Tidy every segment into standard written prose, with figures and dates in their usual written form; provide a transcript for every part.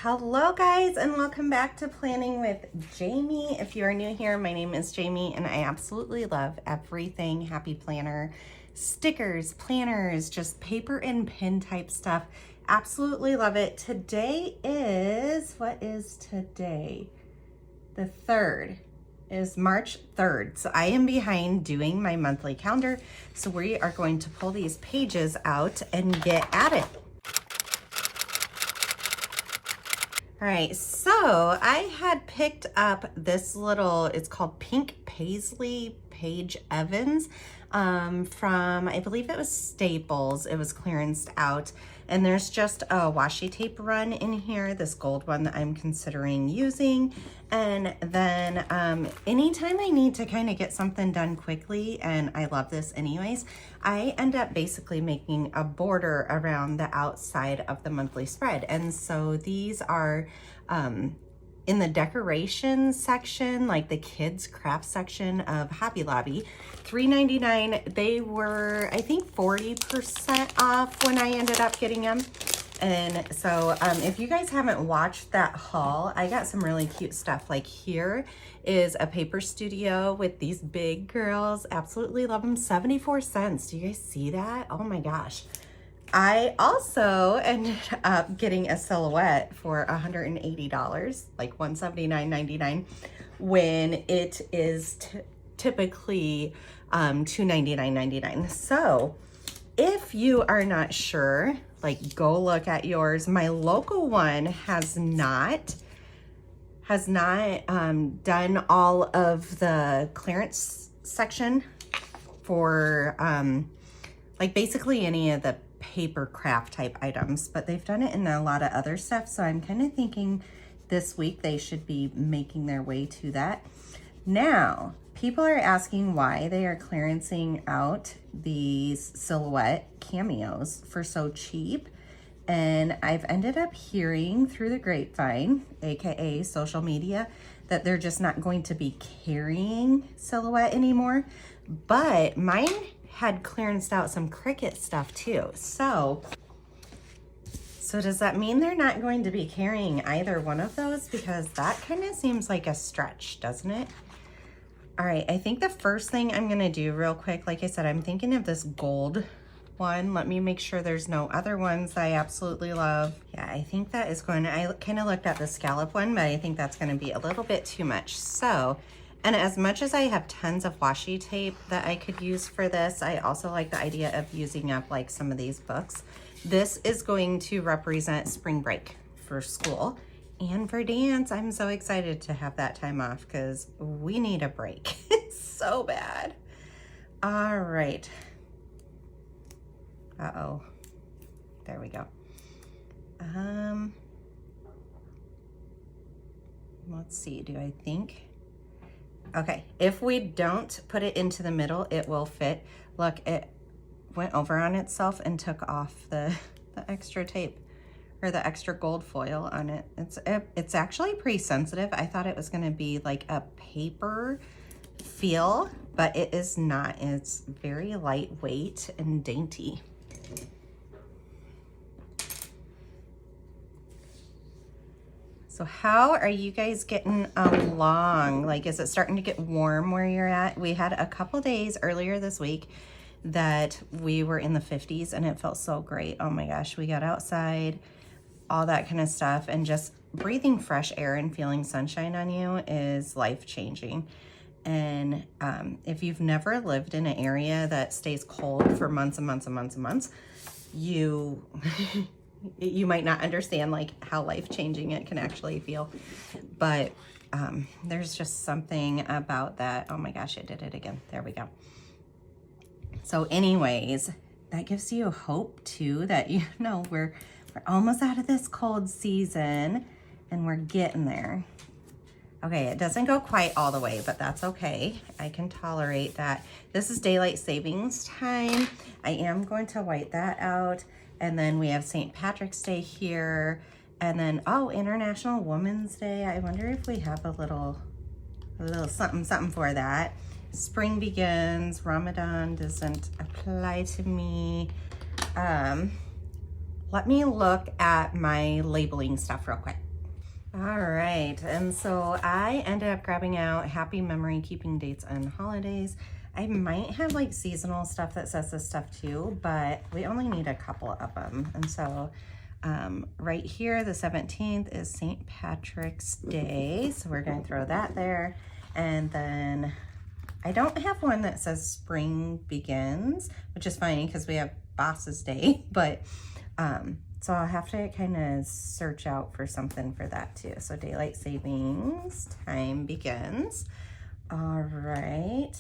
Hello guys, and welcome back to Planning with Jamie. If you are new here, my name is Jamie and I absolutely love everything Happy Planner. Stickers, planners, just paper and pen type stuff. Absolutely love it. Today is, what is today? The 3rd is March 3rd. So I am behind doing my monthly calendar. So we are going to pull these pages out and get at it. All right, so I had picked up this little, it's called Pink Paisley Paige Evans from, I believe it was Staples. It was clearanced out. And there's just a washi tape run in here, this gold one that I'm considering using. And then anytime I need to kind of get something done quickly, and I love this anyways, I end up basically making a border around the outside of the monthly spread. And so these are in the decoration section, like the kids craft section of Hobby Lobby, $3.99. They were, I think, 40% off when I ended up getting them. And so if you guys haven't watched that haul, I got some really cute stuff. Like here is a paper studio with these big girls. Absolutely love them. 74 cents. Do you guys see that? Oh my gosh. I also ended up getting a silhouette for $180, like $179.99, when it is typically $299.99. So if you are not sure, like, go look at yours. My local one has not done all of the clearance section for like basically any of the paper craft type items, but they've done it in a lot of other stuff. So I'm kind of thinking this week they should be making their way to that. Now, people are asking why they are clearancing out these silhouette cameos for so cheap. And I've ended up hearing through the grapevine, AKA social media, that they're just not going to be carrying silhouette anymore. But mine had clearanced out some Cricut stuff too. So does that mean they're not going to be carrying either one of those? Because that kind of seems like a stretch, doesn't it? All right, I think the first thing I'm gonna do real quick, like I said, I'm thinking of this gold one. Let me make sure there's no other ones that I absolutely love. Yeah, I think that is going to, I kind of looked at the scallop one, but I think that's gonna be a little bit too much. So, and as much as I have tons of washi tape that I could use for this, I also like the idea of using up like some of these books. This is going to represent spring break for school and for dance. I'm so excited to have that time off because we need a break so bad. All right. Uh-oh. There we go. Let's see, do I think? Okay, if we don't put it into the middle, it will fit. Look, it went over on itself and took off the extra tape or the extra gold foil on it. It's actually pretty sensitive. I thought it was gonna be like a paper feel, but it is not. It's very lightweight and dainty. So how are you guys getting along? Like, is it starting to get warm where you're at? We had a couple days earlier this week that we were in the 50s and it felt so great. Oh my gosh, we got outside, all that kind of stuff, and just breathing fresh air and feeling sunshine on you is life-changing. And if you've never lived in an area that stays cold for months and months and months and months, you you might not understand like how life-changing it can actually feel. But there's just something about that. Oh my gosh, I did it again. There we go. So anyways, that gives you hope too that, you know, we're almost out of this cold season and we're getting there. Okay, it doesn't go quite all the way, but that's okay. I can tolerate that. This is daylight savings time. I am going to white that out. And then we have St. Patrick's Day here. And then, oh, International Women's Day. I wonder if we have a little something for that. Spring begins. Ramadan doesn't apply to me. Let me look at my labeling stuff real quick. All right, and so I ended up grabbing out happy memory keeping dates and holidays. I might have like seasonal stuff that says this stuff too, but we only need a couple of them. And so right here, the 17th is St. Patrick's Day. So we're gonna throw that there. And then I don't have one that says spring begins, which is funny because we have Boss's Day, but so I'll have to kind of search out for something for that too. So daylight savings time begins. All right.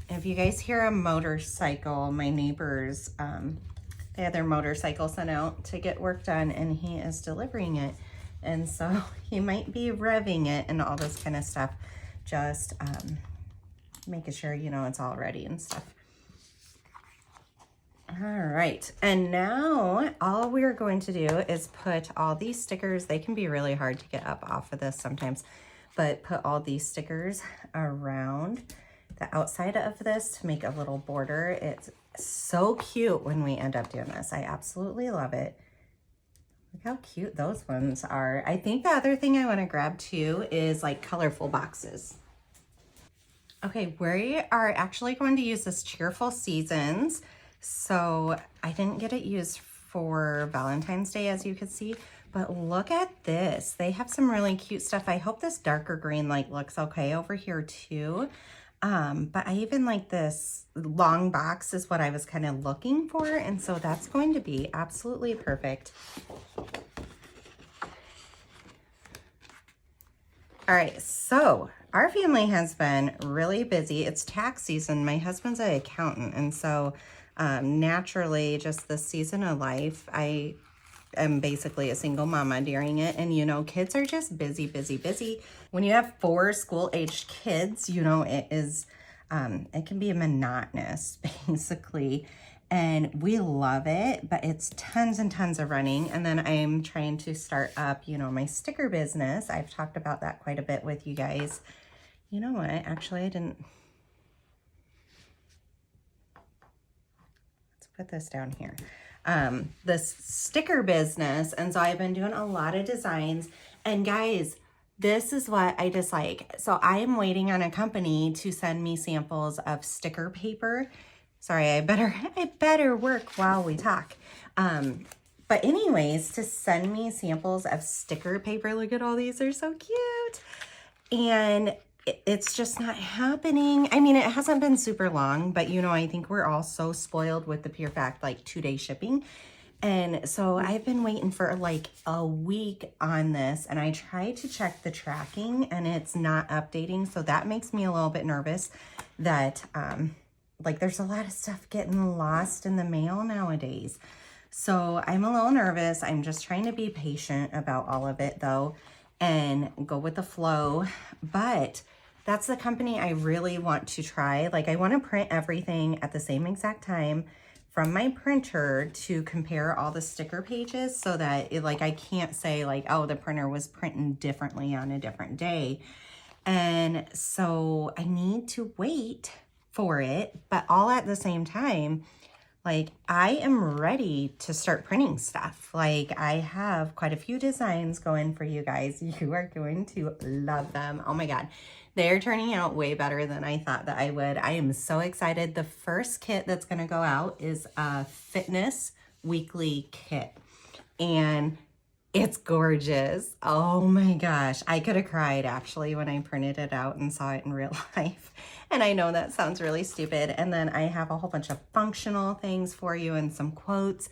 If you guys hear a motorcycle, my neighbors, they had their motorcycle sent out to get work done and he is delivering it. And so he might be revving it and all this kind of stuff. Just making sure, you know, it's all ready and stuff. All right, and now all we're going to do is put all these stickers. They can be really hard to get up off of this sometimes, but put all these stickers around the outside of this to make a little border. It's so cute when we end up doing this. I absolutely love it. Look how cute those ones are. I think the other thing I want to grab too is like colorful boxes. Okay, we are actually going to use this Cheerful Seasons. So I didn't get it used for Valentine's Day, as you can see, but look at this. They have some really cute stuff. I hope this darker green like looks okay over here too. But I even like this long box is what I was kind of looking for. And so that's going to be absolutely perfect. All right, so our family has been really busy. It's tax season. My husband's an accountant, and so naturally, just the season of life, I am basically a single mama during it. And, you know, kids are just busy, busy, busy. When you have 4 school-aged kids, you know, it can be monotonous, basically. And we love it, but it's tons and tons of running. And then I'm trying to start up, you know, my sticker business. I've talked about that quite a bit with you guys. You know what? Actually, I didn't. Put this down here. This sticker business, and so I've been doing a lot of designs. And guys, this is what I dislike. So I am waiting on a company to send me samples of sticker paper. Sorry, I better work while we talk. But anyways, to send me samples of sticker paper. Look at all these, they're so cute. And it's just not happening. I mean, it hasn't been super long, but you know, I think we're all so spoiled with the pure fact, like 2-day shipping. And so I've been waiting for like a week on this, and I tried to check the tracking and it's not updating. So that makes me a little bit nervous that like there's a lot of stuff getting lost in the mail nowadays. So I'm a little nervous. I'm just trying to be patient about all of it though, and go with the flow. But that's the company I really want to try. Like I want to print everything at the same exact time from my printer to compare all the sticker pages so that it, like I can't say like, oh, the printer was printing differently on a different day. And so I need to wait for it, but all at the same time, like I am ready to start printing stuff. Like I have quite a few designs going for you guys. You are going to love them. Oh my God. They're turning out way better than I thought that I would. I am so excited. The first kit that's going to go out is a fitness weekly kit. And it's gorgeous. Oh my gosh. I could have cried actually when I printed it out and saw it in real life. And I know that sounds really stupid. And then I have a whole bunch of functional things for you and some quotes.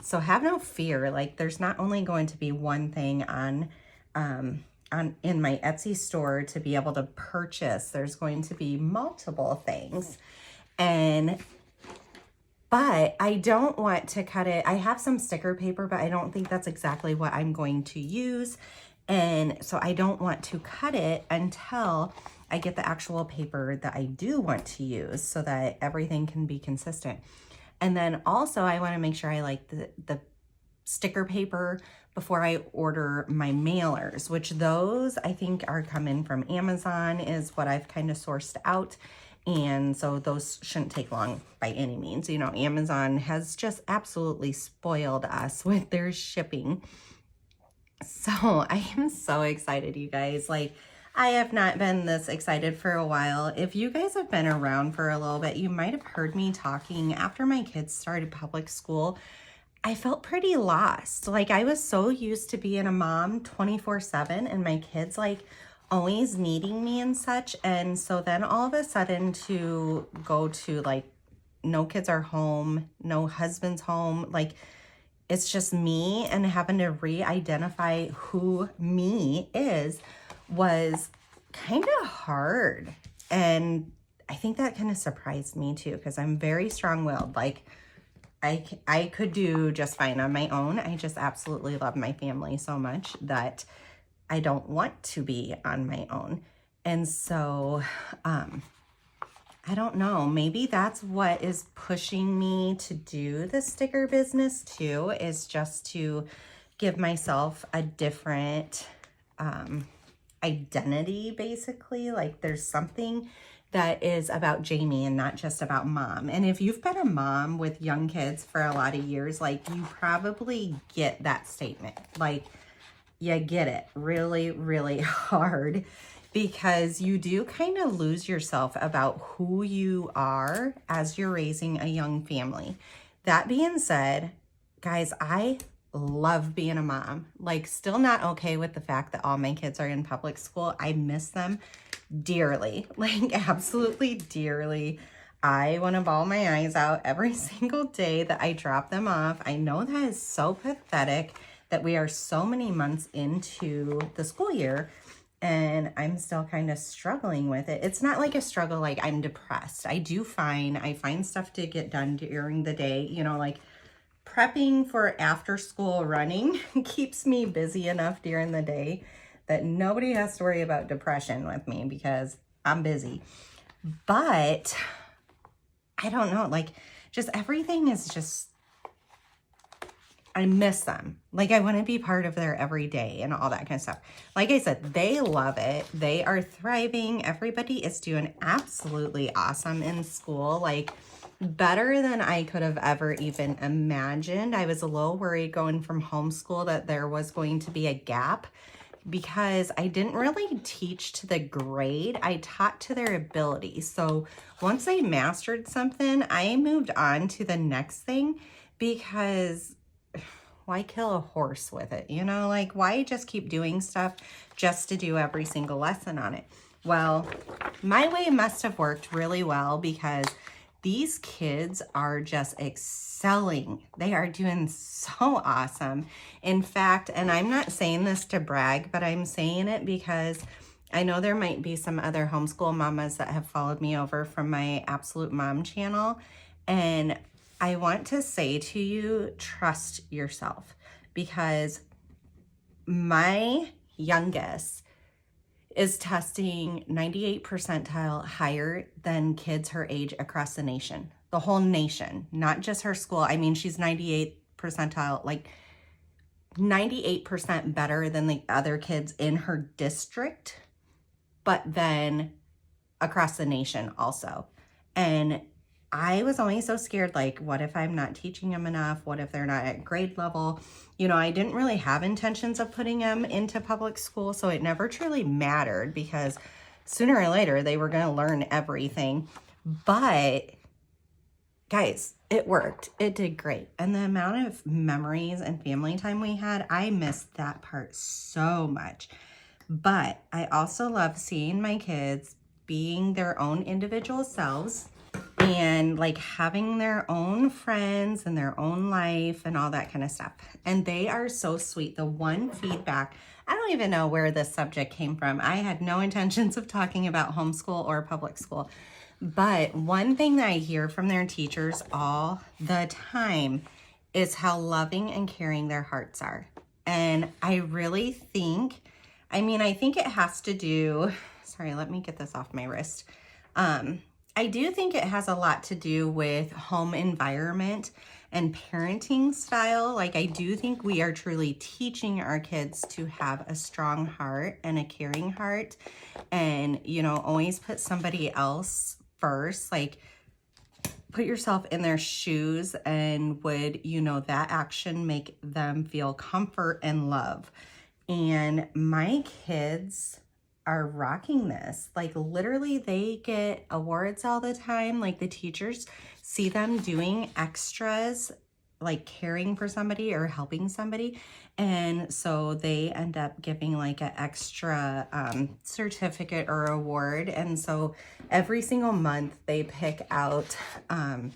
So have no fear. Like there's not only going to be one thing on in my Etsy store to be able to purchase. There's going to be multiple things. But I don't want to cut it. I have some sticker paper, but I don't think that's exactly what I'm going to use. And so I don't want to cut it until I get the actual paper that I do want to use so that everything can be consistent. And then also I want to make sure I like the sticker paper before I order my mailers, which those I think are coming from Amazon is what I've kind of sourced out. And so those shouldn't take long by any means. You know, Amazon has just absolutely spoiled us with their shipping. So I am so excited, you guys. Like, I have not been this excited for a while. If you guys have been around for a little bit, you might have heard me talking after my kids started public school. I felt pretty lost. Like, I was so used to being a mom 24/7 and my kids like always needing me and such. And so then all of a sudden to go to like no kids are home, no husband's home, like it's just me, and having to re-identify who me is was kind of hard. And I think that kind of surprised me too, because I'm very strong-willed. Like, I could do just fine on my own. I just absolutely love my family so much that I don't want to be on my own. And so, I don't know, maybe that's what is pushing me to do the sticker business too, is just to give myself a different identity, basically. Like, there's something that is about Jamie and not just about mom. And if you've been a mom with young kids for a lot of years, like, you probably get that statement. Like, you get it really, really hard, because you do kind of lose yourself about who you are as you're raising a young family. That being said, guys, I love being a mom. Like, still not okay with the fact that all my kids are in public school. I miss them dearly, like absolutely dearly. I want to bawl my eyes out every single day that I drop them off. I know that is so pathetic that we are so many months into the school year and I'm still kind of struggling with it. It's not like a struggle like I'm depressed. I find stuff to get done during the day, you know, like prepping for after school running keeps me busy enough during the day that nobody has to worry about depression with me because I'm busy. But I don't know, like, just everything is just, I miss them. Like, I want to be part of their everyday and all that kind of stuff. Like I said, they love it. They are thriving. Everybody is doing absolutely awesome in school. Like, better than I could have ever even imagined. I was a little worried going from homeschool that there was going to be a gap, because I didn't really teach to the grade. I taught to their ability. So once I mastered something, I moved on to the next thing, because why kill a horse with it? You know, like, why just keep doing stuff just to do every single lesson on it? Well, my way must have worked really well, because these kids are just excelling. They are doing so awesome. In fact, and I'm not saying this to brag, but I'm saying it because I know there might be some other homeschool mamas that have followed me over from my Absolute Mom channel. And I want to say to you, trust yourself, because my youngest is testing 98 percentile higher than kids her age across the nation. The whole nation, not just her school. I mean, she's 98 percentile, like 98% better than the other kids in her district, but then across the nation also. And I was always so scared, like, what if I'm not teaching them enough? What if they're not at grade level? You know, I didn't really have intentions of putting them into public school, so it never truly mattered, because sooner or later they were going to learn everything. But guys, it worked. It did great. And the amount of memories and family time we had, I missed that part so much. But I also love seeing my kids being their own individual selves, and like having their own friends and their own life and all that kind of stuff. And they are so sweet. The one feedback, I don't even know where this subject came from. I had no intentions of talking about homeschool or public school. But one thing that I hear from their teachers all the time is how loving and caring their hearts are. And I really think, I think it has to do, sorry, let me get this off my wrist. I do think it has a lot to do with home environment and parenting style. Like, I do think we are truly teaching our kids to have a strong heart and a caring heart, and, you know, always put somebody else first. Like, put yourself in their shoes, and would, you know, that action make them feel comfort and love? And my kids are rocking this. Like literally they get awards all the time. Like the teachers see them doing extras, like caring for somebody or helping somebody. And so they end up giving like an extra certificate or award. And so every single month they pick out, I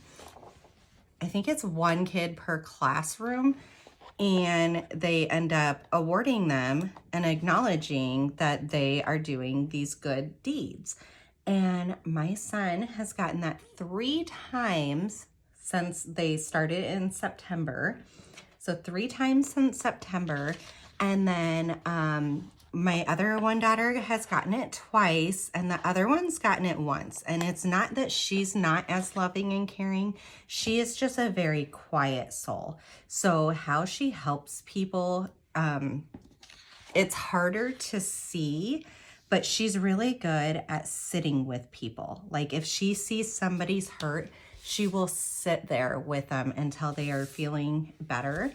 think it's one kid per classroom, and they end up awarding them and acknowledging that they are doing these good deeds. And my son has gotten that 3 times since they started in September. So 3 times since September. And then my other one daughter has gotten it twice, and the other one's gotten it once. And it's not that she's not as loving and caring. She is just a very quiet soul. So how she helps people, it's harder to see, but she's really good at sitting with people. Like if she sees somebody's hurt, she will sit there with them until they are feeling better.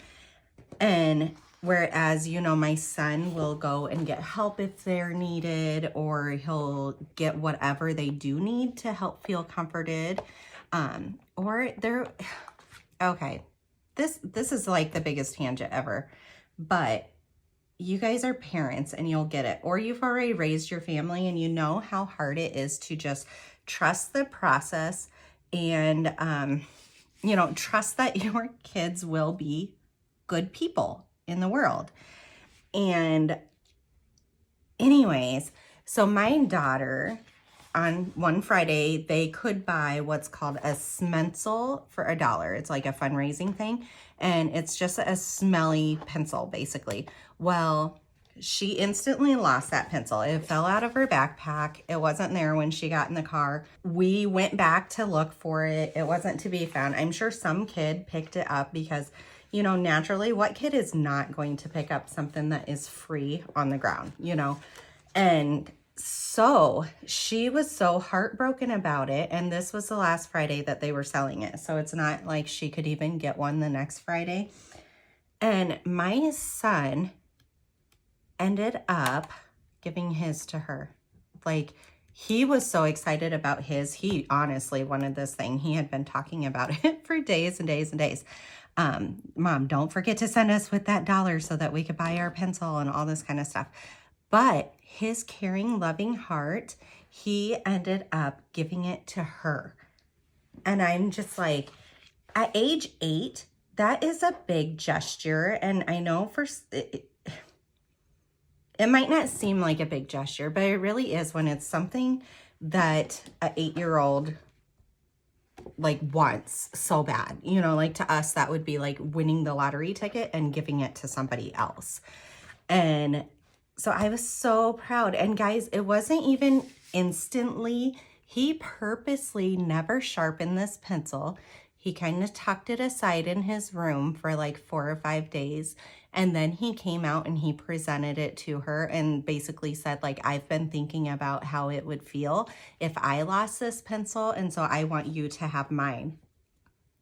And whereas, you know, my son will go and get help if they're needed, or he'll get whatever they do need to help feel comforted. Or they're, okay, this is like the biggest tangent ever, but you guys are parents and you'll get it. Or you've already raised your family and you know how hard it is to just trust the process and, you know, trust that your kids will be good people in the world. And anyways, so my daughter, on one Friday, they could buy what's called a Smencil for $1. It's like a fundraising thing. And it's just a smelly pencil, basically. Well, she instantly lost that pencil. It fell out of her backpack. It wasn't there when she got in the car. We went back to look for it. It wasn't to be found. I'm sure some kid picked it up because, you know, naturally, what kid is not going to pick up something that is free on the ground, you know? And so she was so heartbroken about it. And this was the last Friday that they were selling it. So it's not like she could even get one the next Friday. And my son ended up giving his to her. Like, he was so excited about his. He honestly wanted this thing. He had been talking about it for days and days and days. Mom, don't forget to send us with that $1 so that we could buy our pencil and all this kind of stuff. But his caring, loving heart, he ended up giving it to her. And I'm just like, at age 8, that is a big gesture. And I know it might not seem like a big gesture, but it really is when it's something that an 8-year-old like wants so bad. You know, like to us, that would be like winning the lottery ticket and giving it to somebody else. And so I was so proud. And guys, it wasn't even instantly. He purposely never sharpened this pencil. He kind of tucked it aside in his room for like 4 or 5 days. And then he came out and he presented it to her and basically said, like, I've been thinking about how it would feel if I lost this pencil. And so I want you to have mine.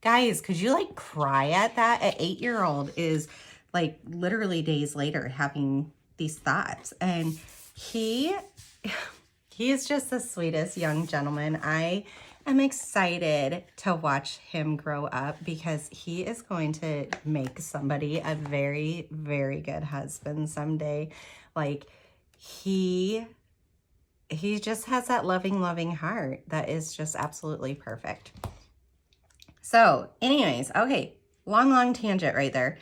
Guys, could you like cry at that? An 8-year-old is like literally days later having these thoughts. And he is just the sweetest young gentleman. I am excited to watch him grow up because he is going to make somebody a very, very good husband someday. Like he just has that loving heart that is just absolutely perfect. So anyways, okay, long tangent right there.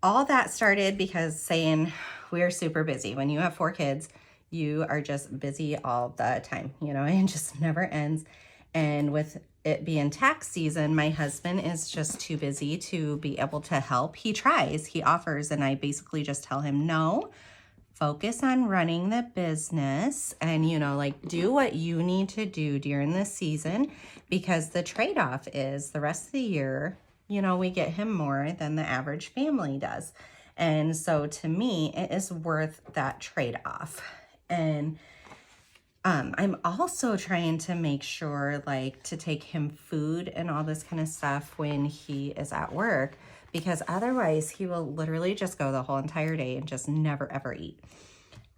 All that started because saying we're super busy. When you have 4 kids, you are just busy all the time, you know, and it just never ends. And with it being tax season, my husband is just too busy to be able to help. He tries, he offers, and I basically just tell him, no, focus on running the business and, you know, like do what you need to do during the season, because the trade-off is the rest of the year, you know, we get him more than the average family does. And so to me, it is worth that trade-off. And I'm also trying to make sure, like, to take him food and all this kind of stuff when he is at work, because otherwise he will literally just go the whole entire day and just never ever eat,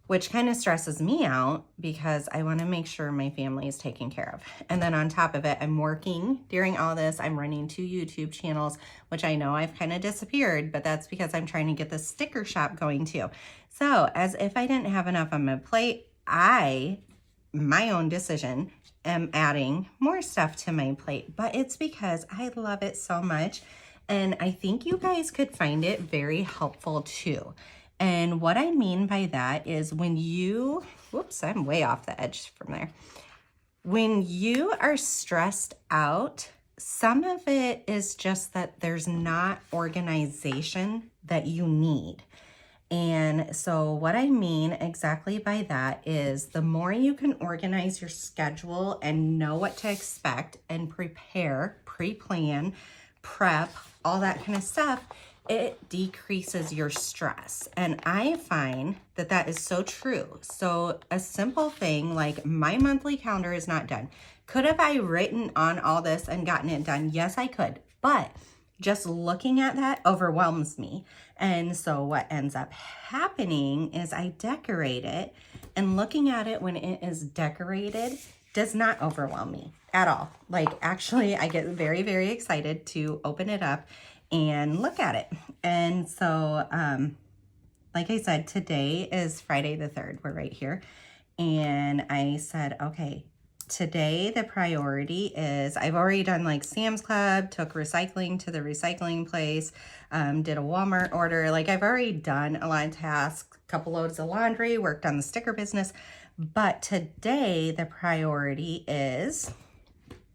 which kind of stresses me out because I want to make sure my family is taken care of. And then on top of it, I'm working during all this. I'm running 2 YouTube channels, which I know I've kind of disappeared, but that's because I'm trying to get the sticker shop going too. So as if I didn't have enough on my plate, my own decision, am adding more stuff to my plate, but it's because I love it so much. And I think you guys could find it very helpful too. And what I mean by that is when you, whoops, I'm way off the edge from there. When you are stressed out, some of it is just that there's not organization that you need. And so what I mean exactly by that is the more you can organize your schedule and know what to expect and prepare, pre-plan, prep, all that kind of stuff, it decreases your stress. And I find that that is so true. So a simple thing like my monthly calendar is not done. Could have I written on all this and gotten it done? Yes, I could. But just looking at that overwhelms me. And so what ends up happening is I decorate it, and looking at it when it is decorated does not overwhelm me at all. Like actually I get very, very excited to open it up and look at it. And so, like I said, today is Friday the 3rd. We're right here. And I said, okay, today the priority is, I've already done like Sam's Club, took recycling to the recycling place, did a Walmart order. Like I've already done a lot of tasks, a couple loads of laundry, worked on the sticker business. But today the priority is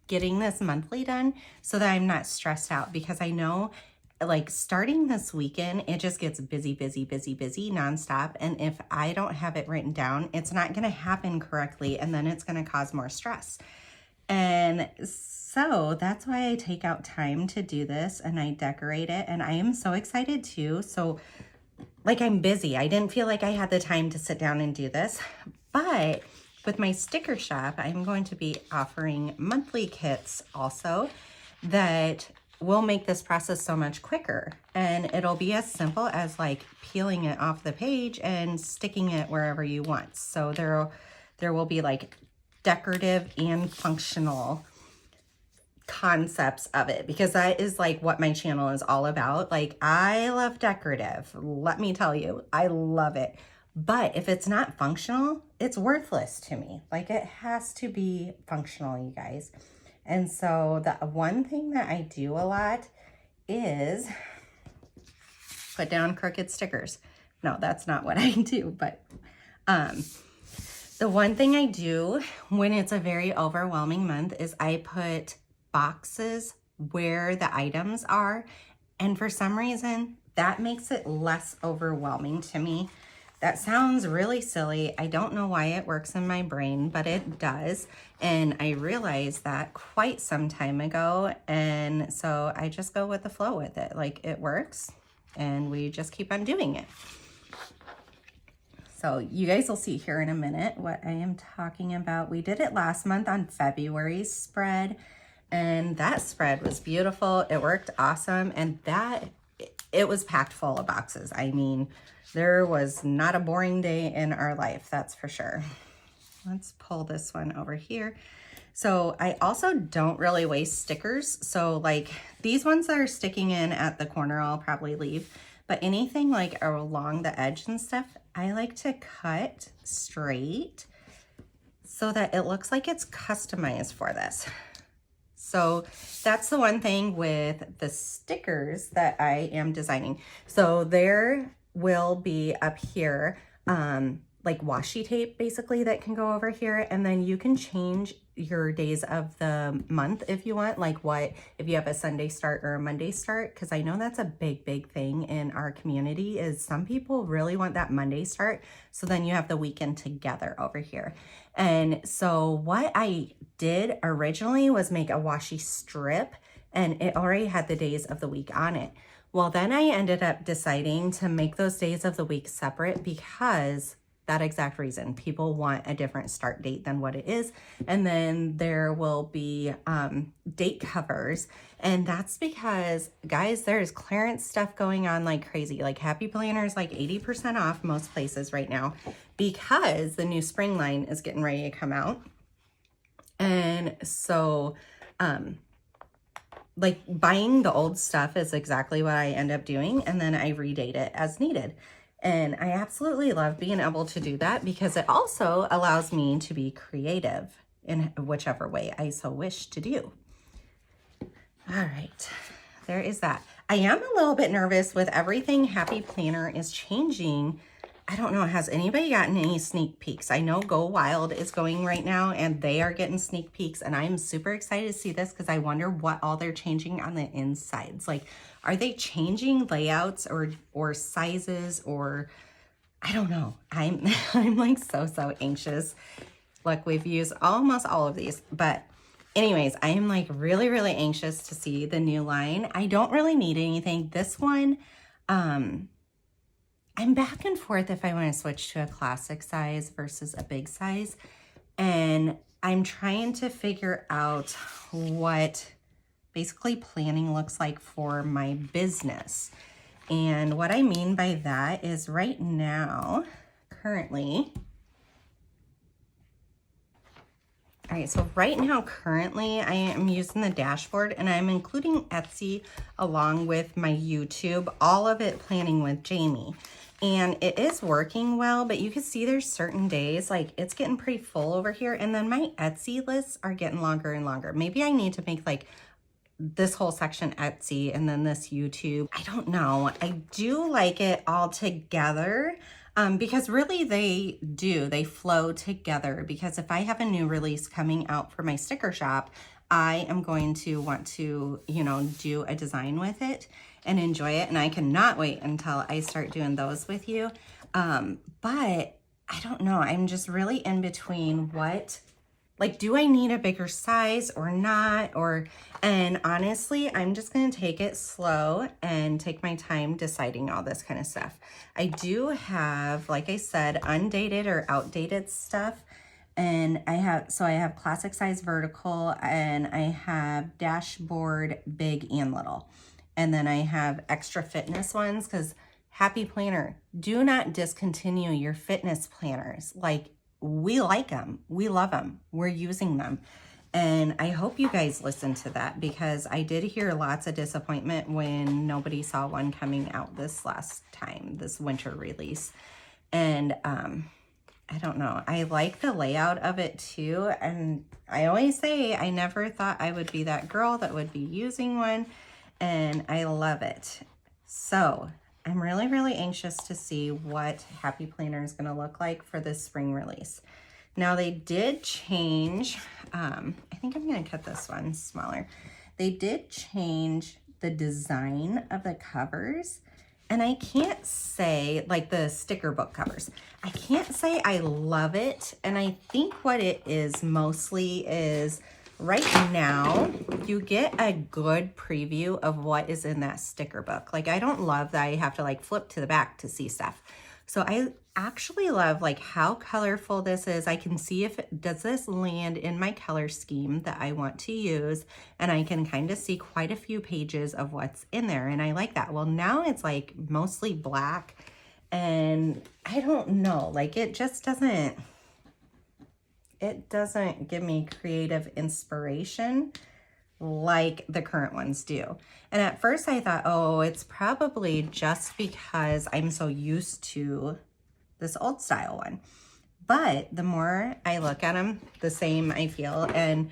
getting this monthly done so that I'm not stressed out, because I know like starting this weekend, it just gets busy, busy, busy, busy nonstop. And if I don't have it written down, it's not going to happen correctly. And then it's going to cause more stress. And so that's why I take out time to do this and I decorate it. And I am so excited too. So like I'm busy. I didn't feel like I had the time to sit down and do this, but with my sticker shop, I'm going to be offering monthly kits also that will make this process so much quicker. And it'll be as simple as like peeling it off the page and sticking it wherever you want. So there will be like decorative and functional concepts of it, because that is like what my channel is all about. Like I love decorative. Let me tell you, I love it. But if it's not functional, it's worthless to me. Like it has to be functional, you guys. And so the one thing that I do a lot is put down crooked stickers. No, that's not what I do. But the one thing I do when it's a very overwhelming month is I put boxes where the items are. And for some reason, that makes it less overwhelming to me. That sounds really silly. I don't know why it works in my brain, but it does. And I realized that quite some time ago. And so I just go with the flow with it. Like it works and we just keep on doing it. So you guys will see here in a minute what I am talking about. We did it last month on February's spread, and that spread was beautiful. It worked awesome. And it was packed full of boxes. I mean, there was not a boring day in our life, that's for sure. Let's pull this one over here. So I also don't really waste stickers. So like these ones that are sticking in at the corner, I'll probably leave. But anything like along the edge and stuff, I like to cut straight so that it looks like it's customized for this. So that's the one thing with the stickers that I am designing. So there will be up here like washi tape basically that can go over here, and then you can change your days of the month if you want, like what if you have a Sunday start or a Monday start, because I know that's a big thing in our community is some people really want that Monday start, so then you have the weekend together over here. And so what I did originally was make a washi strip, and it already had the days of the week on it. Well, then I ended up deciding to make those days of the week separate because that exact reason. People want a different start date than what it is. And then there will be date covers. And that's because, guys, there's clearance stuff going on like crazy. Like Happy Planner is like 80% off most places right now because the new spring line is getting ready to come out. And so, like buying the old stuff is exactly what I end up doing. And then I redate it as needed. And I absolutely love being able to do that because it also allows me to be creative in whichever way I so wish to do. All right, there is that. I am a little bit nervous with everything Happy Planner is changing. I don't know, has anybody gotten any sneak peeks? I know Go Wild is going right now and they are getting sneak peeks, and I'm super excited to see this because I wonder what all they're changing on the insides. Like, are they changing layouts or sizes, or I don't know. I'm like so anxious. Look, we've used almost all of these, but anyways, I am like really anxious to see the new line. I don't really need anything. This one, I'm back and forth if I want to switch to a classic size versus a big size. And I'm trying to figure out what basically planning looks like for my business. And what I mean by that is right now, currently, all right, so right now, currently, I am using the dashboard and I'm including Etsy along with my YouTube, all of it Planning with Jamie. And it is working well, but you can see there's certain days, like it's getting pretty full over here. And then my Etsy lists are getting longer and longer. Maybe I need to make like this whole section Etsy and then this YouTube. I don't know. I do like it all together. Because really they flow together, because if I have a new release coming out for my sticker shop, I am going to want to, you know, do a design with it and enjoy it. And I cannot wait until I start doing those with you. But I don't know. I'm just really in between what, like, do I need a bigger size or not? And honestly, I'm just going to take it slow and take my time deciding all this kind of stuff. I do have, like I said, undated or outdated stuff. And I have classic size vertical, and I have dashboard big and little. And then I have extra fitness ones, because Happy Planner, do not discontinue your fitness planners. Like, we like them. We love them. We're using them. And I hope you guys listen to that, because I did hear lots of disappointment when nobody saw one coming out this last time, this winter release. And I don't know. I like the layout of it too. And I always say I never thought I would be that girl that would be using one. And I love it. So I'm really anxious to see what Happy Planner is going to look like for this spring release. Now they did change, I think I'm going to cut this one smaller. They did change the design of the covers, and I can't say, like the sticker book covers, I can't say I love it. And I think what it is mostly is, right now, you get a good preview of what is in that sticker book. Like, I don't love that I have to like flip to the back to see stuff. So I actually love like how colorful this is. I can see if does this land in my color scheme that I want to use, and I can kind of see quite a few pages of what's in there, and I like that. Well, now it's like mostly black, and I don't know, like it just doesn't, it doesn't give me creative inspiration like the current ones do. And at first I thought, oh, it's probably just because I'm so used to this old style one. But the more I look at them, the same I feel. And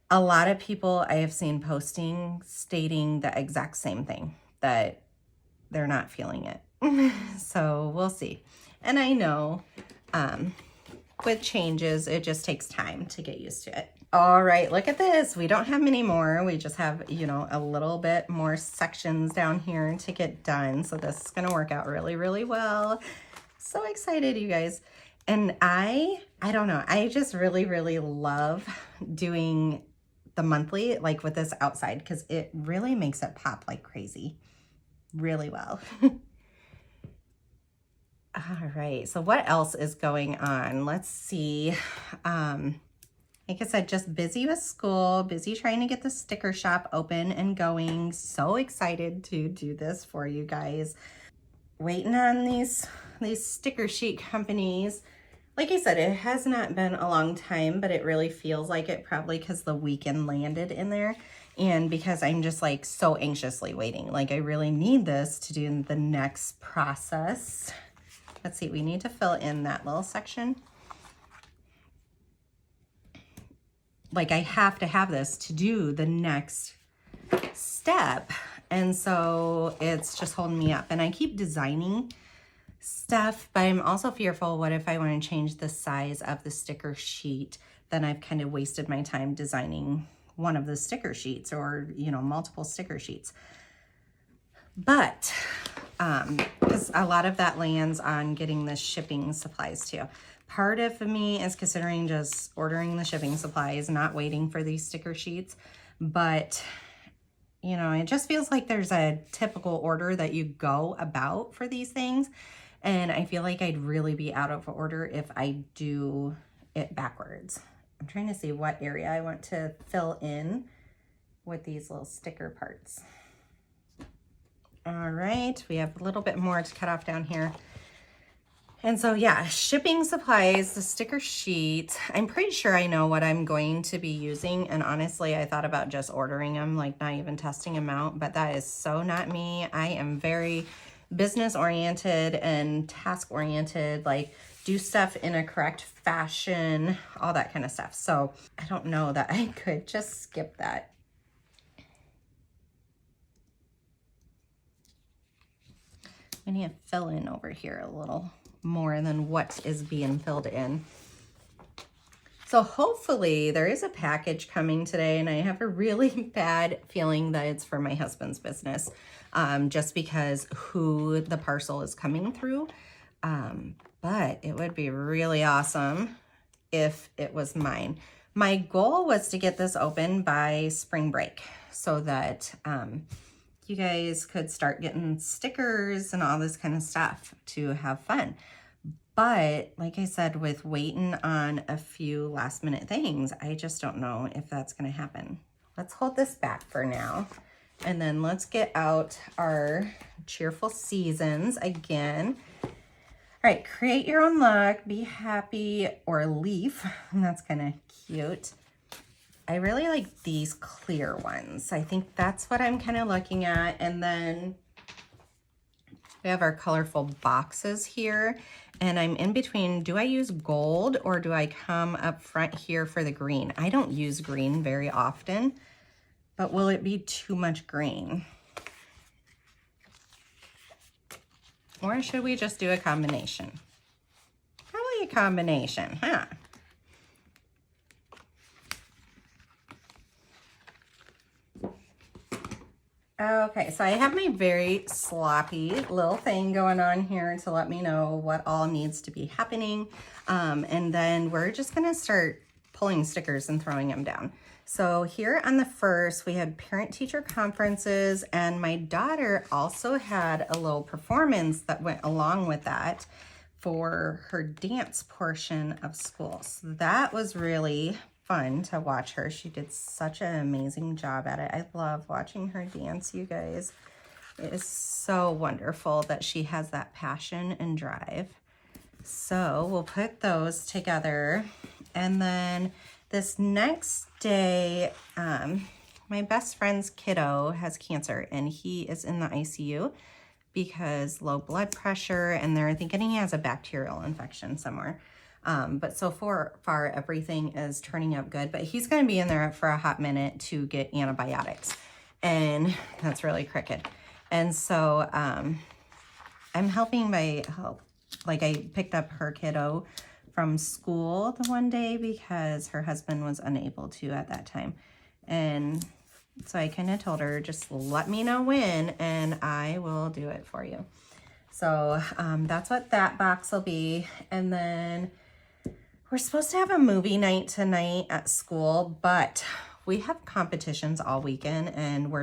a lot of people I have seen posting stating the exact same thing, that they're not feeling it. So we'll see. And I know with changes, it just takes time to get used to it. All right, look at this. We don't have many more. We just have, you know, a little bit more sections down here to get done. So this is gonna work out really well. So excited, you guys. And I don't know, I just really love doing the monthly, like with this outside, because it really makes it pop like crazy really well. All All right, so what else is going on? Let's see. Like I said, just busy with school, busy trying to get the sticker shop open and going. So excited to do this for you guys. Waiting on these sticker sheet companies. Like I said, it has not been a long time, but it really feels like it, probably because the weekend landed in there and because I'm just like so anxiously waiting. Like I really need this to do the next process. Let's see, we need to fill in that little section. Like I have to have this to do the next step. And so it's just holding me up. And I keep designing stuff, but I'm also fearful, what if I want to change the size of the sticker sheet? Then I've kind of wasted my time designing one of the sticker sheets or, you know, multiple sticker sheets. But because a lot of that lands on getting the shipping supplies too. Part of me is considering just ordering the shipping supplies, not waiting for these sticker sheets. But, you know, it just feels like there's a typical order that you go about for these things. And I feel like I'd really be out of order if I do it backwards. I'm trying to see what area I want to fill in with these little sticker parts. All right, we have a little bit more to cut off down here. And so yeah, shipping supplies, the sticker sheet, I'm pretty sure I know what I'm going to be using. And honestly, I thought about just ordering them, like not even testing them out, but that is so not me. I am very business oriented and task oriented, like do stuff in a correct fashion, all that kind of stuff. So I don't know that I could just skip that. I need to fill in over here a little more than what is being filled in. So hopefully there is a package coming today, and I have a really bad feeling that it's for my husband's business, just because who the parcel is coming through. But it would be really awesome if it was mine. My goal was to get this open by spring break so that you guys could start getting stickers and all this kind of stuff to have fun. But like I said, with waiting on a few last minute things, I just don't know if that's going to happen. Let's hold this back for now. And then let's get out our cheerful seasons again. All right, create your own look, be happy, or leaf. And that's kind of cute. I really like these clear ones. I think that's what I'm kind of looking at. And then we have our colorful boxes here. And I'm in between, do I use gold or do I come up front here for the green? I don't use green very often, but will it be too much green? Or should we just do a combination? Probably a combination, huh? Okay, so I have my very sloppy little thing going on here to let me know what all needs to be happening. And then we're just gonna start pulling stickers and throwing them down. So here on the first, we had parent-teacher conferences, and my daughter also had a little performance that went along with that for her dance portion of school. So that was really fun to watch her. She did such an amazing job at it. I love watching her dance, you guys. It is so wonderful that she has that passion and drive. So we'll put those together. And then this next day, my best friend's kiddo has cancer, and he is in the ICU because low blood pressure, and they're thinking he has a bacterial infection somewhere. But so far, everything is turning out good, but he's going to be in there for a hot minute to get antibiotics, and that's really crooked. And so I'm helping by help. Like, I picked up her kiddo from school the one day because her husband was unable to at that time. And so I kind of told her, just let me know when and I will do it for you. So that's what that box will be. And then we're supposed to have a movie night tonight at school, but we have competitions all weekend and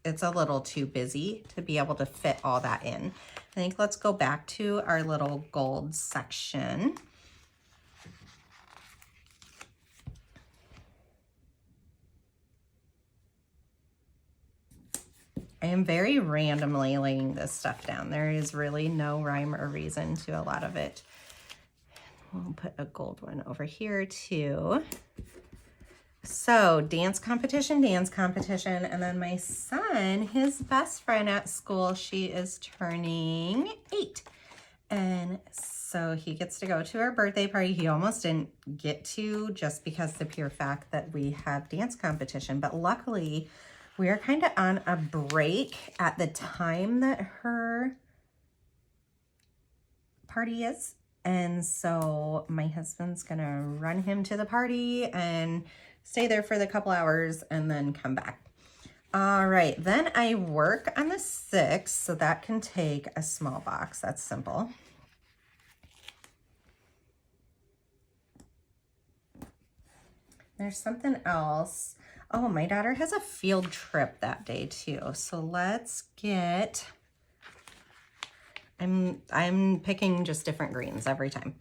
it's a little too busy to be able to fit all that in. I think let's go back to our little gold section. I am very randomly laying this stuff down. There is really no rhyme or reason to a lot of it. We'll put a gold one over here too. So dance competition, and then my son, his best friend at school, she is turning 8. And so he gets to go to our birthday party. He almost didn't get to just because the pure fact that we have dance competition. But luckily, we are kind of on a break at the time that her party is. And so my husband's gonna run him to the party and stay there for the couple hours and then come back. All right, then I work on the 6th, so that can take a small box. That's simple. There's something else. Oh, my daughter has a field trip that day too. So let's get, I'm picking just different greens every time.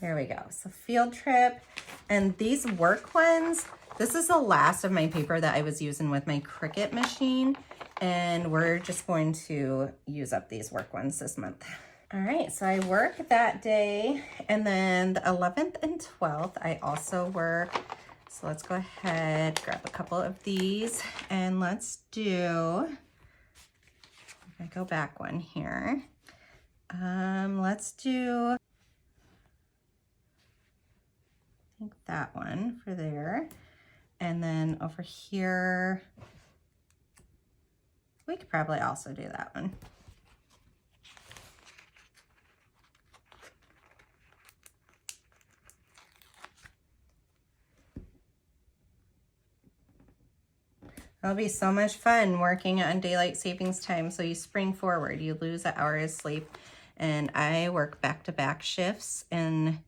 There we go. So field trip, and these work ones, this is the last of my paper that I was using with my Cricut machine, and we're just going to use up these work ones this month. All right, so I work that day, and then the 11th and 12th, I also work. So let's go ahead, grab a couple of these, and let's do, I go back one here. Let's do, I think that one for there. And then over here, we could probably also do that one. It'll be so much fun working on daylight savings time. So you spring forward, you lose an hour of sleep, and I work back-to-back shifts. And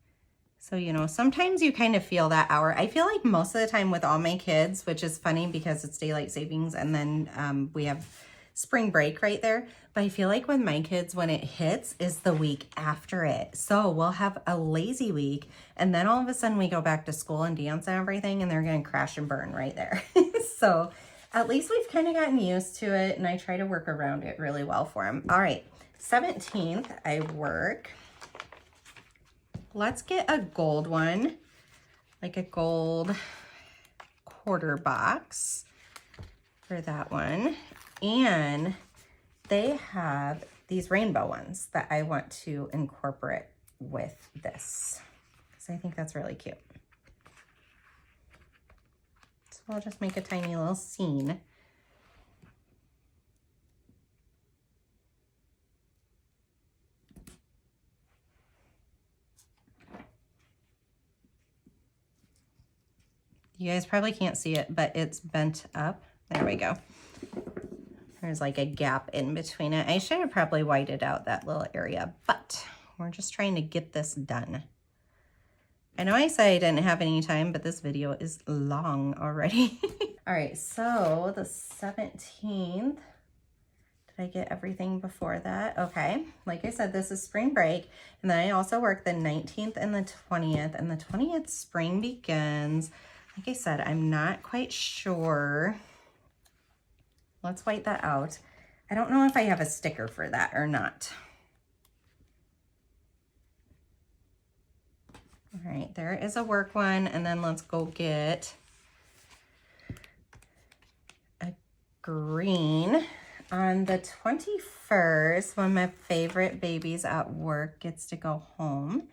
so, you know, sometimes you kind of feel that hour. I feel like most of the time with all my kids, which is funny because it's daylight savings and then we have spring break right there. But I feel like with my kids, when it hits is the week after it. So we'll have a lazy week, and then all of a sudden we go back to school and dance and everything, and they're going to crash and burn right there. So at least we've kind of gotten used to it, and I try to work around it really well for them. All right, 17th, I work. Let's get a gold one, like a gold quarter box for that one. And they have these rainbow ones that I want to incorporate with this, because I think that's really cute. So I'll just make a tiny little scene. You guys probably can't see it, but it's bent up. There we go. There's like a gap in between it. I should have probably whited out that little area, but we're just trying to get this done. I know I said I didn't have any time, but this video is long already. All right, so the 17th, did I get everything before that? Okay, like I said, this is spring break. And then I also work the 19th and the 20th, and the 20th spring begins. Like I said, I'm not quite sure. Let's white that out. I don't know if I have a sticker for that or not. All right, there is a work one, and then let's go get a green. On the 21st, one of my favorite babies at work gets to go home.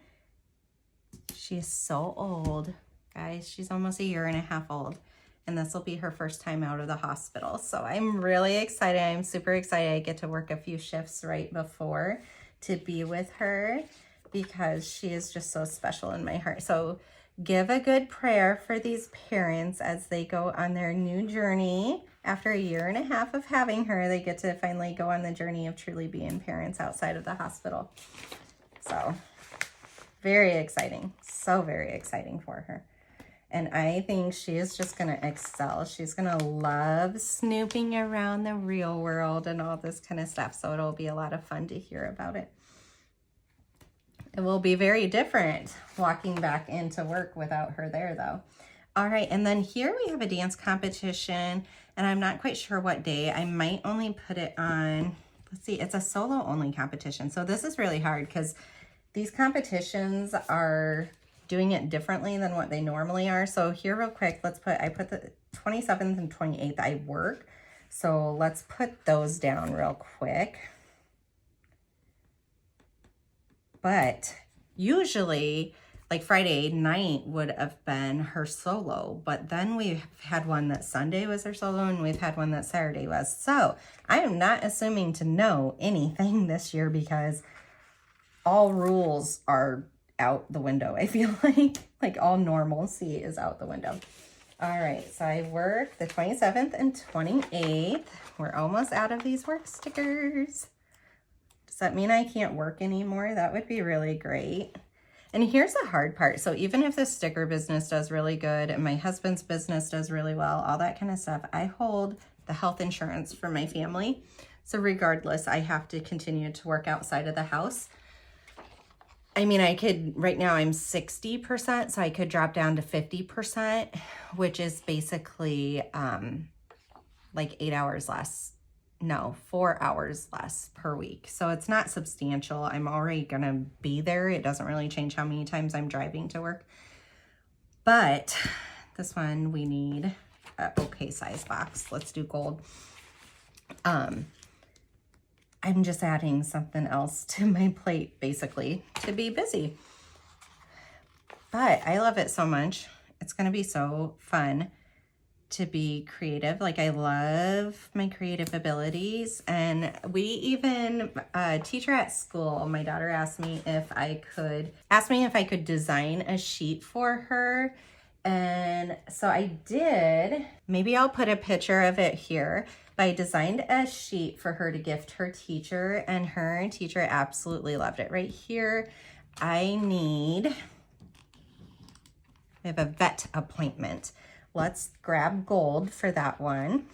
She is so old, guys. She's almost 1.5 years old, and this will be her first time out of the hospital. So I'm really excited. I'm super excited. I get to work a few shifts right before to be with her, because she is just so special in my heart. So give a good prayer for these parents as they go on their new journey. After 1.5 years of having her, they get to finally go on the journey of truly being parents outside of the hospital. So very exciting. So very exciting for her. And I think she is just gonna excel. She's gonna love snooping around the real world and all this kind of stuff. So it'll be a lot of fun to hear about it. It will be very different walking back into work without her there though. All right, and then here we have a dance competition, and I'm not quite sure what day. I might only put it on, let's see, it's a solo only competition. So this is really hard because these competitions are doing it differently than what they normally are. So here real quick, I put the 27th and 28th, I work. So let's put those down real quick. But usually like Friday night would have been her solo, but then we've had one that Sunday was her solo and we've had one that Saturday was. So I am not assuming to know anything this year because all rules are out the window. I feel like all normalcy is out the window. All right, so I work the 27th and 28th. We're almost out of these work stickers. Does that mean I can't work anymore? That would be really great. And here's the hard part. So even if the sticker business does really good and my husband's business does really well, all that kind of stuff, I hold the health insurance for my family. So regardless, I have to continue to work outside of the house. I mean, I could, right now I'm 60%, so I could drop down to 50%, which is basically like 8 hours less. No, 4 hours less per week. So it's not substantial. I'm already gonna be there. It doesn't really change how many times I'm driving to work. But this one, we need an okay size box. Let's do gold. I'm just adding something else to my plate, basically, to be busy. But I love it so much. It's gonna be so fun to be creative. Like, I love my creative abilities. And we even, a teacher at school, my daughter asked me if I could design a sheet for her. And so I did. Maybe I'll put a picture of it here. But I designed a sheet for her to gift her teacher, and her teacher absolutely loved it. Right here, I have a vet appointment. Let's grab gold for that one.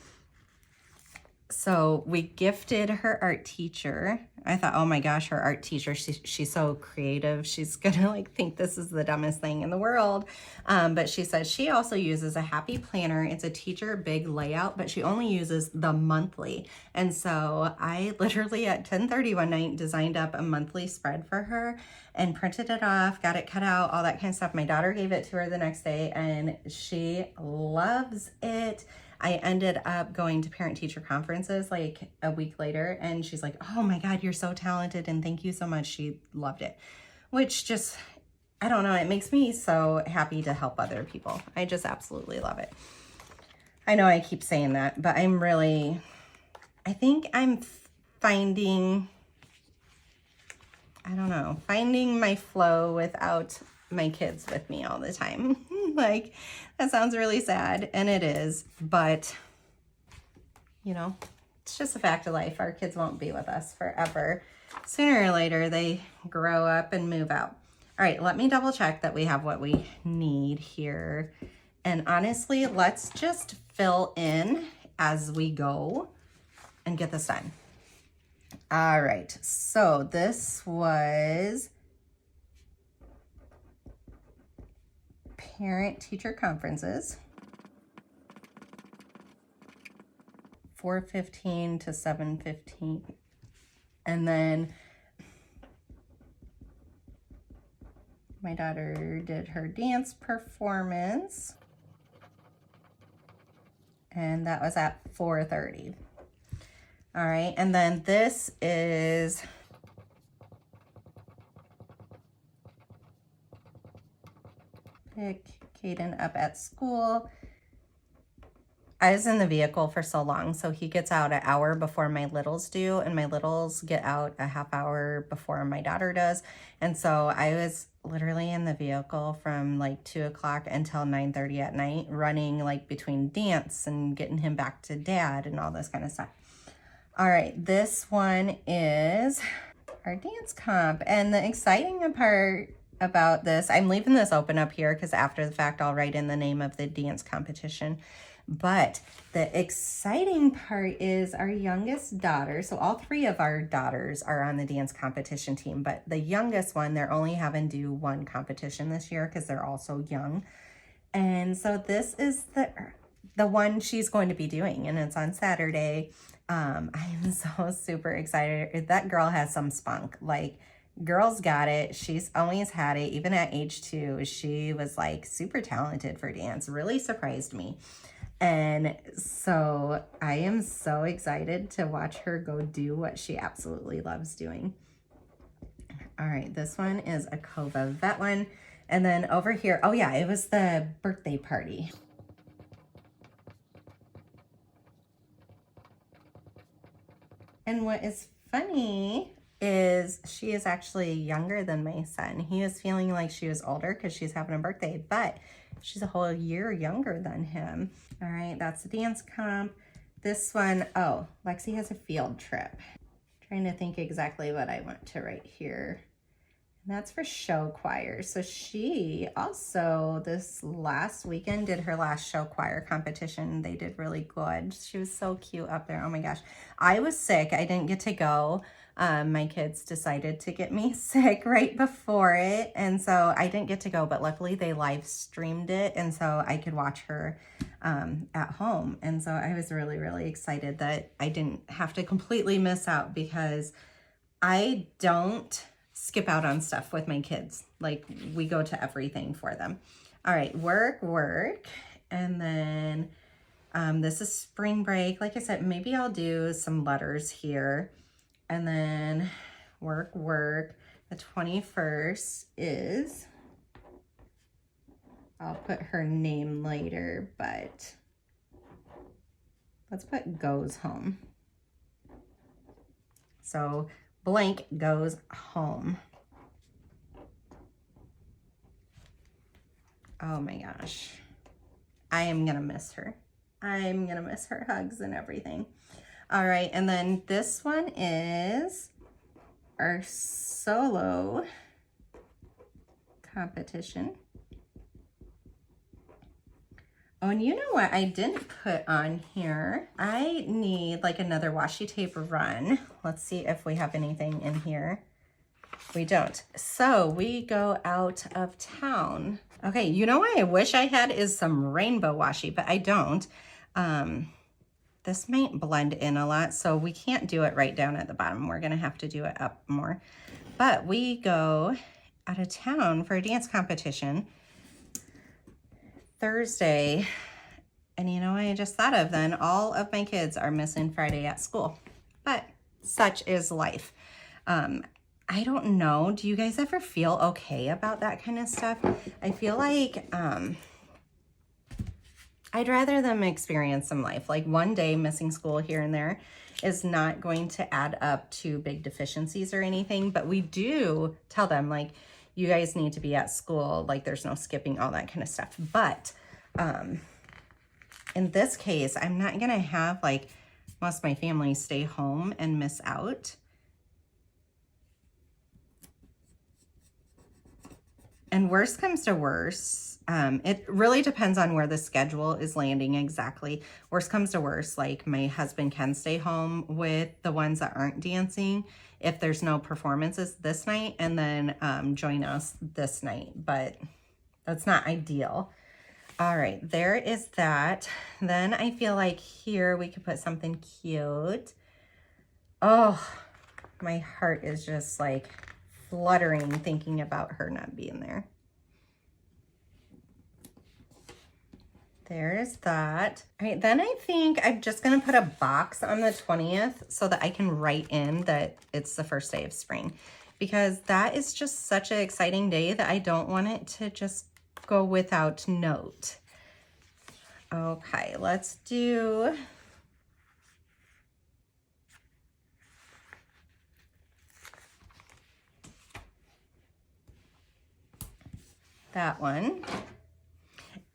So we gifted her art teacher. I thought, oh my gosh, her art teacher, she's so creative. She's gonna like think this is the dumbest thing in the world. But she says she also uses a happy planner. It's a teacher big layout, but she only uses the monthly. And so I literally at 10:30 one night designed up a monthly spread for her and printed it off, got it cut out, all that kind of stuff. My daughter gave it to her the next day and she loves it. I ended up going to parent-teacher conferences like a week later, and she's like, oh my God, you're so talented and thank you so much. She loved it, which just, I don't know, it makes me so happy to help other people. I just absolutely love it. I know I keep saying that, but I think I'm finding my flow without my kids with me all the time. Like, that sounds really sad, and it is, but you know, it's just a fact of life. Our kids won't be with us forever. Sooner or later, they grow up and move out. All right, let me double check that we have what we need here. And honestly, let's just fill in as we go and get this done. All right, so this was parent-teacher conferences, 4:15 to 7:15. And then my daughter did her dance performance, and that was at 4:30. All right, and then this is pick Caden up at school. I was in the vehicle for so long, so he gets out an hour before my littles do, and my littles get out a half hour before my daughter does. And so I was literally in the vehicle from like 2 o'clock until 9:30 at night, running like between dance and getting him back to dad and all this kind of stuff. All right, this one is our dance comp. And the exciting part about this. I'm leaving this open up here because after the fact, I'll write in the name of the dance competition. But the exciting part is our youngest daughter. So all three of our daughters are on the dance competition team, but the youngest one, they're only having to do one competition this year because they're all so young. And so this is the one she's going to be doing, and it's on Saturday. I am so super excited. That girl has some spunk. Like, girl's got it. She's always had it. Even at age 2, she was like super talented for dance. Really surprised me. And so I am so excited to watch her go do what she absolutely loves doing. All right, this one is a Cova Vet one. And then over here, oh yeah, it was the birthday party. And what is funny is she is actually younger than my son. He was feeling like she was older because she's having a birthday, but she's a whole year younger than him. All right, that's the dance comp. This one, oh, Lexi has a field trip. Trying to think exactly what I want to write here. And that's for show choir. So she also, this last weekend, did her last show choir competition. They did really good. She was so cute up there. Oh my gosh. I was sick. I didn't get to go. My kids decided to get me sick right before it. And so I didn't get to go, but luckily they live streamed it. And so I could watch her at home. And so I was really, really excited that I didn't have to completely miss out because I don't skip out on stuff with my kids. Like, we go to everything for them. All right, work. And then this is spring break. Like I said, maybe I'll do some letters here. And then work. The 21st is, I'll put her name later, but let's put goes home. So blank goes home. Oh my gosh. I am gonna miss her. I'm gonna miss her hugs and everything. All right, and then this one is our solo competition. Oh, and you know what I didn't put on here? I need like another washi tape run. Let's see if we have anything in here. We don't. So we go out of town. Okay, you know what I wish I had is some rainbow washi, but I don't. This might blend in a lot, so we can't do it right down at the bottom. We're gonna have to do it up more. But we go out of town for a dance competition Thursday. And you know what I just thought of then? All of my kids are missing Friday at school. But such is life. I don't know. Do you guys ever feel okay about that kind of stuff? I feel like I'd rather them experience some life. Like, one day missing school here and there is not going to add up to big deficiencies or anything, but we do tell them, like, you guys need to be at school, like there's no skipping, all that kind of stuff. But in this case, I'm not gonna have like most of my family stay home and miss out. And worst comes to worst, it really depends on where the schedule is landing exactly. Worst comes to worst, like my husband can stay home with the ones that aren't dancing if there's no performances this night, and then join us this night, but that's not ideal. All right, there is that. Then I feel like here we could put something cute. Oh, my heart is just like fluttering thinking about her not being there. There's that. All right, then I think I'm just gonna put a box on the 20th so that I can write in that it's the first day of spring, because that is just such an exciting day that I don't want it to just go without note. Okay, let's do that one.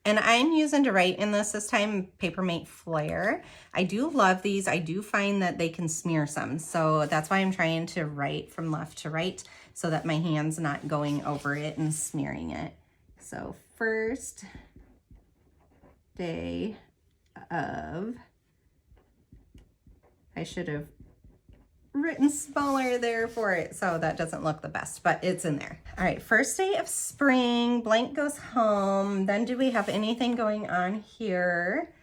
And I'm using to write in this time Papermate Flare. I do love these. I do find that they can smear some. So that's why I'm trying to write from left to right so that my hand's not going over it and smearing it. So first day of, I should have written smaller there for it, so that doesn't look the best, but it's in there. All right, first day of spring, blank goes home. Then do we have anything going on here?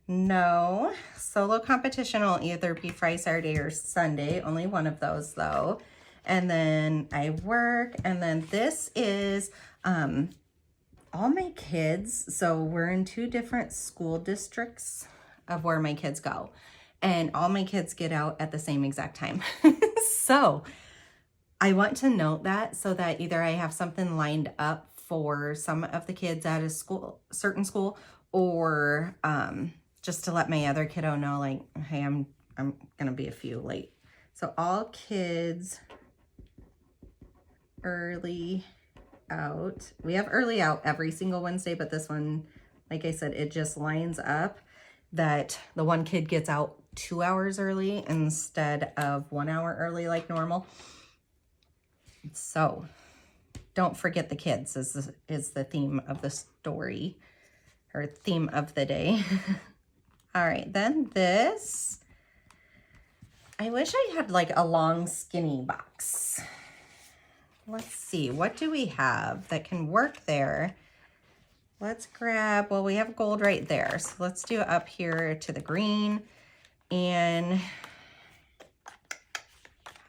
No. Solo competition will either be Friday, Saturday, or Sunday. Only one of those though. And then I work, and then this is all my kids. So we're in 2 different school districts of where my kids go. And all my kids get out at the same exact time. So I want to note that so that either I have something lined up for some of the kids at a school, certain school, or just to let my other kiddo know, like, hey, I'm gonna be a few late. So all kids early out. We have early out every single Wednesday, but this one, like I said, it just lines up that the one kid gets out 2 hours early instead of 1 hour early like normal. So don't forget the kids is the theme of the story, or theme of the day. All right, then this, I wish I had like a long skinny box. Let's see, what do we have that can work there? Let's grab, well, we have gold right there. So let's do it up here to the green. And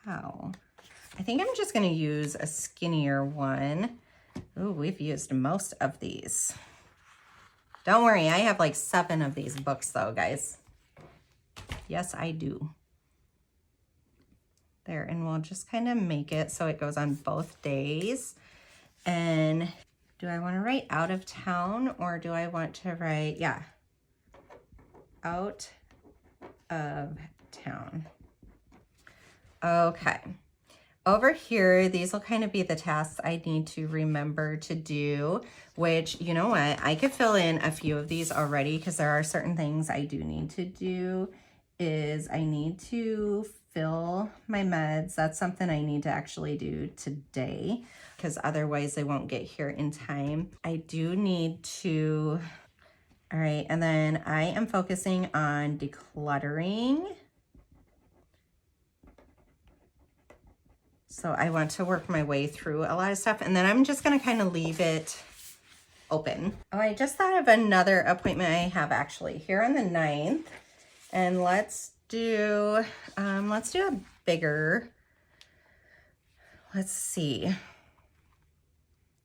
how? I think I'm just gonna use a skinnier one. Ooh, we've used most of these. Don't worry, I have like 7 of these books though, guys. Yes, I do. There, and we'll just kind of make it so it goes on both days. And do I want to write out of town, or do I want to write, yeah, out of town. Okay. Over here, these will kind of be the tasks I need to remember to do, which, you know what, I could fill in a few of these already because there are certain things I do need to do. Is I need to fill my meds. That's something I need to actually do today because otherwise they won't get here in time. I do need to, all right, and then I am focusing on decluttering. So I want to work my way through a lot of stuff, and then I'm just gonna kind of leave it open. Oh, I just thought of another appointment I have actually here on the 9th. And let's do a bigger, let's see.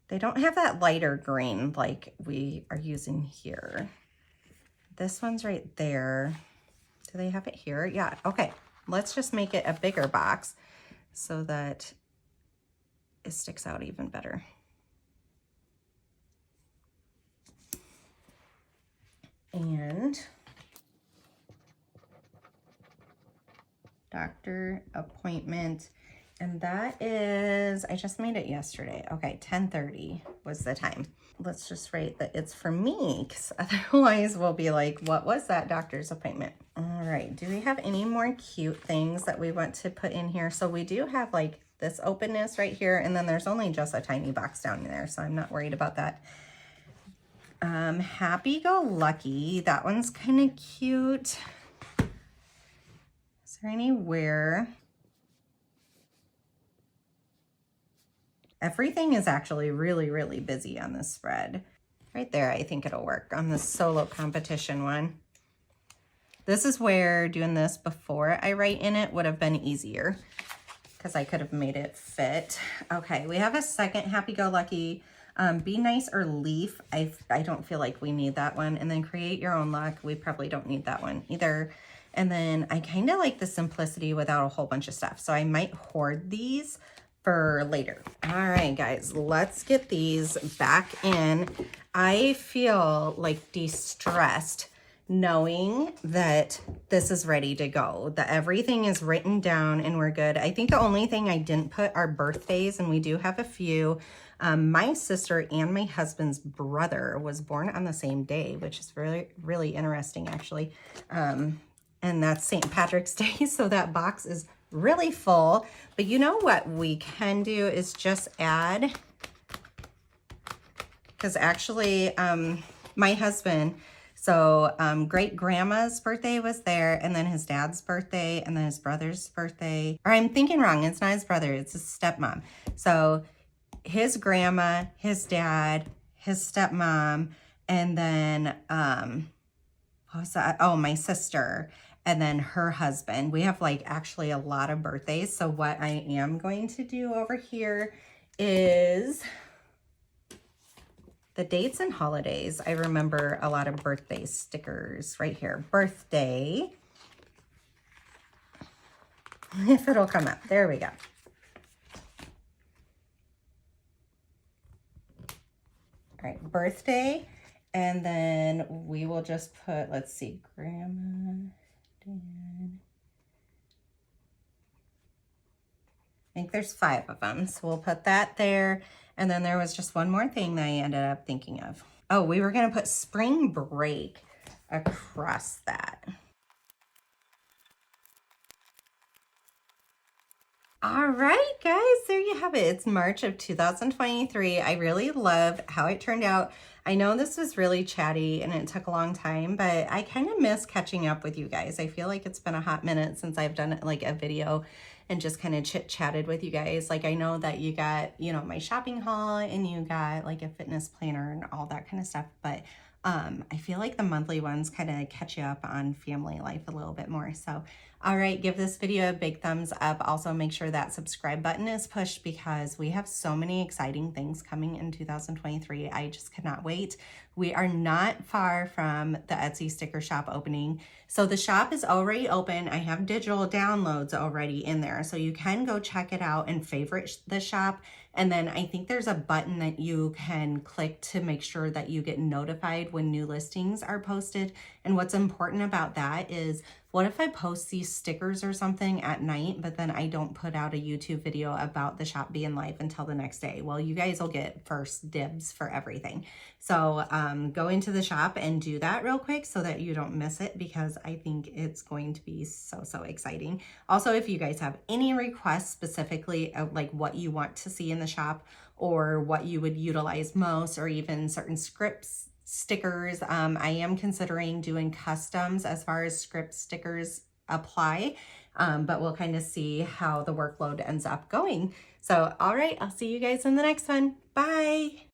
They don't have that lighter green like we are using here. This one's right there. Do they have it here? Yeah, okay. Let's just make it a bigger box so that it sticks out even better. And doctor appointment, and that is, I just made it yesterday. Okay, 10:30 was the time. Let's just write that it's for me, because otherwise we'll be like, what was that doctor's appointment? All right, do we have any more cute things that we want to put in here? So we do have like this openness right here, and then there's only just a tiny box down there, so I'm not worried about that. Happy Go Lucky, that one's kind of cute. Is there anywhere? Everything is actually really, really busy on this spread. Right there, I think it'll work on the solo competition one. This is where doing this before I write in it would have been easier because I could have made it fit. Okay, we have a second Happy Go Lucky. Be Nice or Leaf. I don't feel like we need that one. And then Create Your Own Luck. We probably don't need that one either. And then I kind of like the simplicity without a whole bunch of stuff. So I might hoard these for later. All right, guys, let's get these back in. I feel like de-stressed knowing that this is ready to go, that everything is written down and we're good. I think the only thing I didn't put are birthdays, and we do have a few. My sister and my husband's brother was born on the same day, which is really, really interesting, actually. And that's St. Patrick's Day, so that box is really full. But you know what we can do is just add, because actually my husband, so great grandma's birthday was there, and then his dad's birthday, and then his brother's birthday. Or I'm thinking wrong, it's not his brother, it's his stepmom. So his grandma, his dad, his stepmom, and then what was that? Oh, my sister, and then her husband. We have like actually a lot of birthdays. So what I am going to do over here is the dates and holidays. I remember a lot of birthday stickers right here. Birthday. If it'll come up. There we go. All right, birthday. And then we will just put, let's see, Grandma, Dad. I think there's 5 of them. So we'll put that there. And then there was just one more thing that I ended up thinking of. Oh, we were going to put spring break across that. All right, guys, there you have it. It's March of 2023. I really love how it turned out. I know this was really chatty and it took a long time, but I kind of miss catching up with you guys. I feel like it's been a hot minute since I've done like a video and just kind of chit-chatted with you guys. Like, I know that you got, you know, my shopping haul and you got like a fitness planner and all that kind of stuff, but I feel like the monthly ones kind of catch you up on family life a little bit more. So, all right, give this video a big thumbs up. Also, make sure that subscribe button is pushed because we have so many exciting things coming in 2023. I just cannot wait. We are not far from the Etsy sticker shop opening. So the shop is already open. I have digital downloads already in there. So you can go check it out and favorite the shop. And then I think there's a button that you can click to make sure that you get notified when new listings are posted. And what's important about that is, what if I post these stickers or something at night, but then I don't put out a YouTube video about the shop being live until the next day? Well, you guys will get first dibs for everything. So go into the shop and do that real quick so that you don't miss it, because I think it's going to be so, so exciting. Also, if you guys have any requests specifically of like what you want to see in the shop or what you would utilize most, or even certain scripts, stickers, I am considering doing customs as far as script stickers apply, but we'll kind of see how the workload ends up going. So, all right, I'll see you guys in the next one. Bye.